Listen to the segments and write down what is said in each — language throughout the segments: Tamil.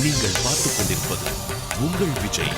நீங்கள் பார்த்துக் கொண்டிருப்பது உங்கள் விஜய்.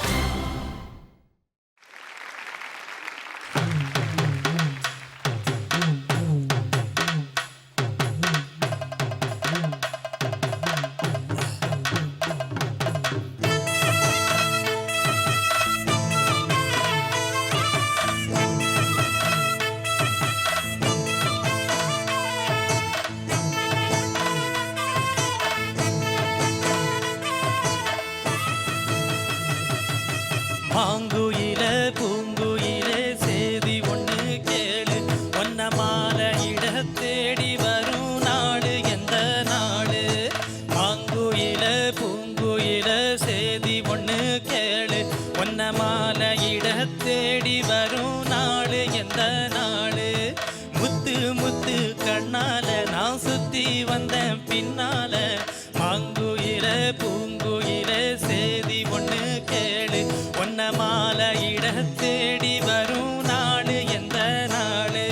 மாங்குயில பூங்குயிலே சேதி ஒண்ணு கேளு, ஒன்ன மாலையிட தேடி வரும் நாடு எந்த நாடு? மாங்குயில பூங்குயில சேதி ஒண்ணு கேளு, ஒன்ன மாலையிட தேடி வரும் நாடு எந்த நாடு? முத்து முத்து கண்ணால நான் சுத்தி வந்தேன் பின்னால, மாங்குயில பூங்குயில சேதி ஒண்ணு கேளு, ஒன்ன மாலையிட தேடி வரும் நாடு எந்த நாடு?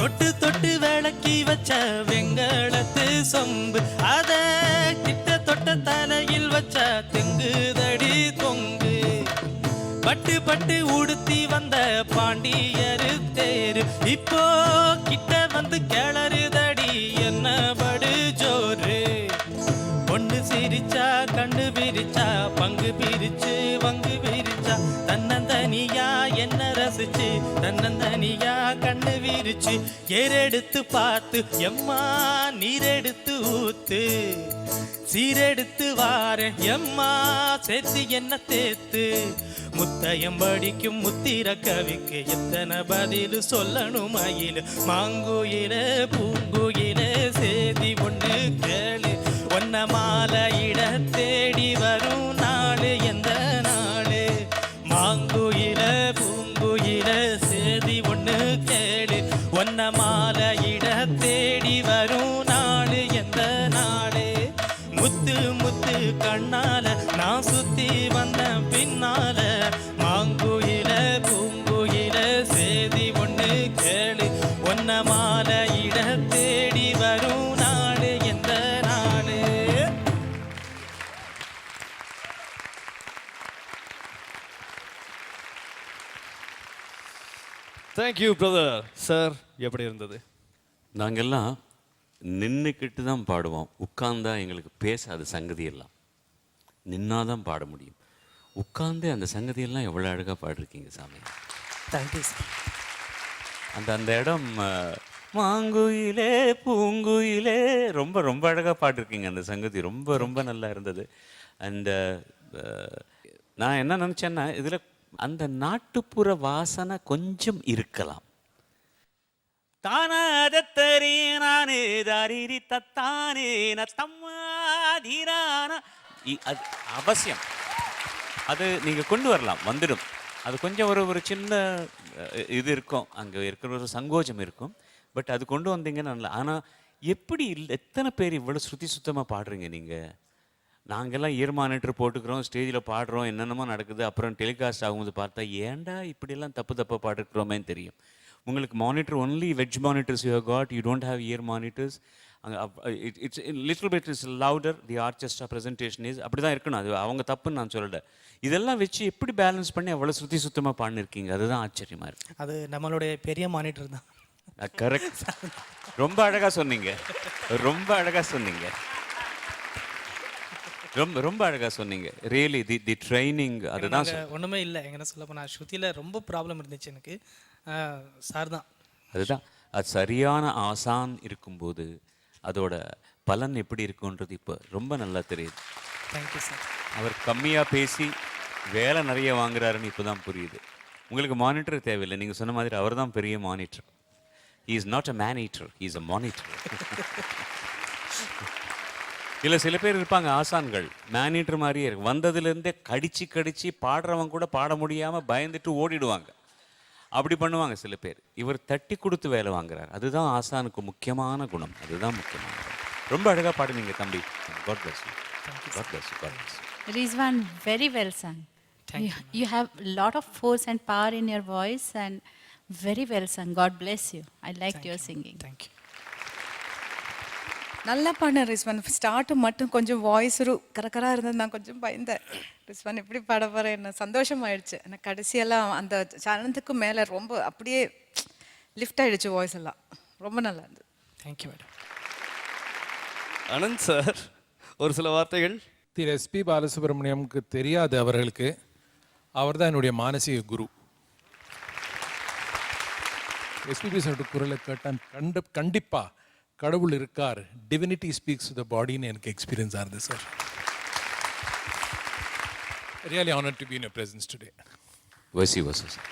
தொட்டு தொட்டு விளக்கி வச்ச வெங்கலத்து சொம்பு, அத கிட்ட தொட்ட தலையில் வச்ச தெங்குதடி தொங்கு. பட்டு பட்டு உடுத்தி வந்த பாண்டியரு தேரு, இப்போ கிட்ட வந்து கிளறுதடி என்ன படு ஜோரு. பொண்ணு சிரிச்சா கண்ணு பிரிச்சா பங்கு பிரிச்சு வங்கு பிரிச்சா, தன்னந்தனியா என்ன ரசிச்சு தன்னந்தனியா கண்ணு விரிச்சு, ஏறெடுத்து பார்த்து எம்மா நீரெடுத்து ஊத்து, சீரெடுத்து வார எம்மா சேர்த்து என்ன தேத்து. முத்தையம் படிக்கும் முத்திர கவிக்கு எத்தனை பதில் சொல்லணும் மயில, மாங்குயில பூங்குயில சேதி ஒண்ணு கேளு, ஒன்ன மாலையிட தேடி வரும் நாடு எந்த நாடு? மாங்குயில பூங்குயில சேதி ஒண்ணு கேளு, ஒன்ன மாலையிட தேடி வரும் நாடு எந்த நாடு? முத்து முத்து கண்ணால நான் சுத்தி வந்த பின்னால, மாங்குயில பூங்குயில சேதி ஒண்ணு கேளு, ஒன்ன மாலையிட தேடி வரும் நாடு எந்த நாடு? Thank you brother. சார் எப்படி இருந்தது? நாங்கெல்லாம் நின்றுக்கிட்டு தான் பாடுவோம், உட்கார்ந்தா எங்களுக்கு பேசாத சங்கதி எல்லாம். நின்னாதான் பாட முடியும். உட்கார்ந்து அந்த சங்கதியெல்லாம் எவ்வளோ அழகாக பாடிருக்கீங்க சாமி. Thank you sir. அந்த அந்த இடம் மாங்குயிலே பூங்குயிலே ரொம்ப ரொம்ப அழகாக பாடிருக்கீங்க. அந்த சங்கதி ரொம்ப ரொம்ப நல்லா இருந்தது. அண்ட் நான் என்ன நினச்சேன்னா, இதில் அந்த நாட்டுப்புற வாசனை கொஞ்சம் இருக்கலாம். தானதத்தரி நானே தாரிரி தத்தானே நத்தம்மாதிரான அது அவசியம். அது நீங்கள் கொண்டு வரலாம், வந்துடும். அது கொஞ்சம் ஒரு சின்ன இது இருக்கும், அங்கே இருக்கிற ஒரு சங்கோஜம் இருக்கும். பட் அது கொண்டு வந்தீங்கன்னா நல்லா. ஆனால் எப்படி எத்தனை பேர் இவ்வளோ ஸ்ருதி சுத்தமாக பாடுறீங்க நீங்கள்? நாங்கள்லாம் இயர் மானிட்டர் போட்டுக்கிறோம், ஸ்டேஜில் பாடுறோம், என்னென்னமோ நடக்குது. அப்புறம் டெலிகாஸ்ட் ஆகும்போது பார்த்தா ஏன்டா இப்படியெல்லாம் தப்பாக பாடுறோமேன்னு தெரியும். உங்களுக்கு monitor only wedge monitors you have got, you don't have ear monitors. It's little bit is louder, the orchestra presentation is. அப்படி தான் இருக்கணும். அது அவங்க தப்புன்னு நான் சொல்லலை. இதெல்லாம் வச்சு எப்படி பேலன்ஸ் பண்ணி அவ்வளோ ஸ்ருதி சுத்தமாக பாடினிருக்கீங்க? அதுதான் ஆச்சரியமாக இருக்குது. அது நம்மளுடைய பெரிய மானிட்டர் தான். கரெக்ட். ரொம்ப அழகாக சொன்னீங்க, ரொம்ப அழகாக சொன்னீங்க, ரொம்ப ரொம்ப அழகாக சொன்னீங்க. ரியலி தி ட்ரைனிங் அதுதான். ஒன்றுமே இல்லை, எங்கன்னா சொல்ல போனால் ஸ்ருதியில் ரொம்ப ப்ராப்ளம் இருந்துச்சு எனக்கு. சார் தான் அதுதான். அது சரியான ஆசான் இருக்கும்போது அதோட பலன் எப்படி இருக்குன்றது இப்போ ரொம்ப நல்லா தெரியுது. Thank you sir. அவர் கம்மியாக பேசி வேலை நிறைய வாங்குறாருன்னு இப்போ தான் புரியுது. உங்களுக்கு மானிட்டர் தேவையில்லை. நீங்கள் சொன்ன மாதிரி அவர் தான் பெரிய monitor. He is not a man eater, he is a monitor. இல்லை சில பேர் இருப்பாங்க ஆசான்கள் மேனீட்டர் மாதிரியே இருக்கு, வந்ததுலேருந்தே கடிச்சு கடிச்சு பாடுறவங்க கூட பாட முடியாமல் பயந்துட்டு ஓடிடுவாங்க. அப்படி பண்ணுவாங்க சில பேர். இவர் தட்டி கொடுத்து வேலை வாங்குறார். அதுதான் ஆசானுக்கு முக்கியமான குணம். அதுதான் முக்கியமான குணம். ரொம்ப அழகாக பாடுனீங்க தம்பி. God bless you. God bless you. God bless you. Rizwan, very well sung. You have a lot of force and power in your voice and very well sung. God bless you. I liked your singing. Thank you. நல்லா பாடின ரிஸ்வான். ஸ்டார்ட் மட்டும் கொஞ்சம் வாய்ஸ் ஒரு கரகரா இருந்தது, நான் கொஞ்சம் பயந்தேன். ரிஸ்வான் எப்படி பாட போகிறேன், என்ன சந்தோஷமாயிடுச்சு. எனக்கு கடைசியெல்லாம் அந்த சரணத்துக்கு மேலே ரொம்ப அப்படியே லிஃப்ட் ஆயிடுச்சு வாய்ஸ் எல்லாம். ரொம்ப நல்லா இருந்தது. Thank you madam. அனந்த் சார், ஒரு சில வார்த்தைகள். திரு எஸ்பி பாலசுப்ரமணியம்க்கு தெரியாது அவர்களுக்கு, அவர் தான் என்னுடைய மானசீக குரு. எஸ்பிபி சார் குரலை கேட்டான் கண்டிப்பாக கடவுள் இருக்கார், டிவினிட்டி ஸ்பீக்ஸ் டு த பாடின்னு எனக்கு எக்ஸ்பீரியன்ஸ் ஆகுது sir. Really honoured to be in your presence today. வசி வசி சார்.